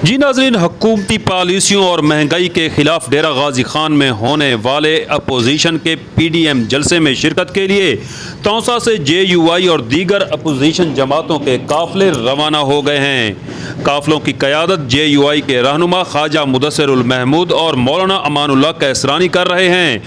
جی ناظرین، حکومتی پالیسیوں اور مہنگائی کے خلاف ڈیرہ غازی خان میں ہونے والے اپوزیشن کے پی ڈی ایم جلسے میں شرکت کے لیے تونسا سے جے یو آئی اور دیگر اپوزیشن جماعتوں کے قافلے روانہ ہو گئے ہیں۔ قافلوں کی قیادت جے یو آئی کے رہنما خواجہ مدثر المحمود اور مولانا امان اللہ کیسرانی کر رہے ہیں۔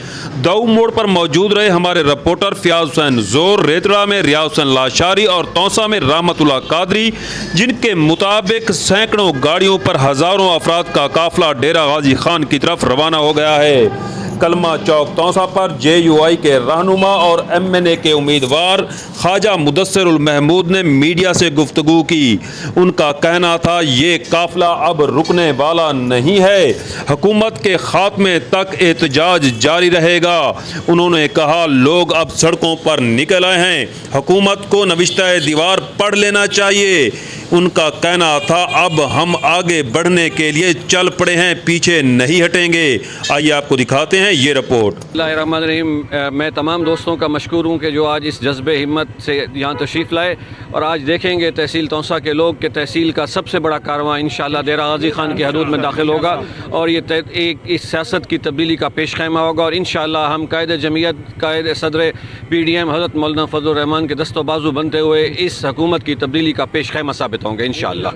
داؤ موڑ پر موجود رہے ہمارے رپورٹر فیاض حسین زور، ریتڑا میں ریاض حسین لاشاری اور تونسا میں رحمت اللہ قادری، جن کے مطابق سینکڑوں گاڑیوں پر ہزاروں افراد کا قافلہ ڈیرہ غازی خان کی طرف روانہ ہو گیا ہے۔ کلمہ چوک تونسا پر جے یو آئی کے رہنما اور ایم این اے کے امیدوار خواجہ مدثر المحمود نے میڈیا سے گفتگو کی۔ ان کا کہنا تھا یہ قافلہ اب رکنے والا نہیں ہے، حکومت کے خاتمے تک احتجاج جاری رہے گا۔ انہوں نے کہا لوگ اب سڑکوں پر نکل آئے ہیں، حکومت کو نوشتہ دیوار پڑھ لینا چاہیے۔ ان کا کہنا تھا اب ہم آگے بڑھنے کے لیے چل پڑے ہیں، پیچھے نہیں ہٹیں گے۔ آئیے آپ کو دکھاتے ہیں یہ رپورٹ۔ بسم اللہ الرحمن الرحیم۔ میں تمام دوستوں کا مشکور ہوں کہ جو آج اس جذب ہمت سے یہاں تشریف لائے، اور آج دیکھیں گے تحصیل تونسا کے لوگ کہ تحصیل کا سب سے بڑا کارواں انشاءاللہ ڈیرہ غازی خان کی حدود میں داخل ہوگا، اور یہ ایک اس سیاست کی تبدیلی کا پیش خیمہ ہوگا، اور انشاءاللہ ہم قائد جمعیت، قائد صدر پی ڈی ایم حضرت مولانا فضل الرحمان کے دست و بازو بنتے ہوئے اس حکومت کی تبدیلی کا پیش خیمہ ثابت ہوں گے انشاءاللہ۔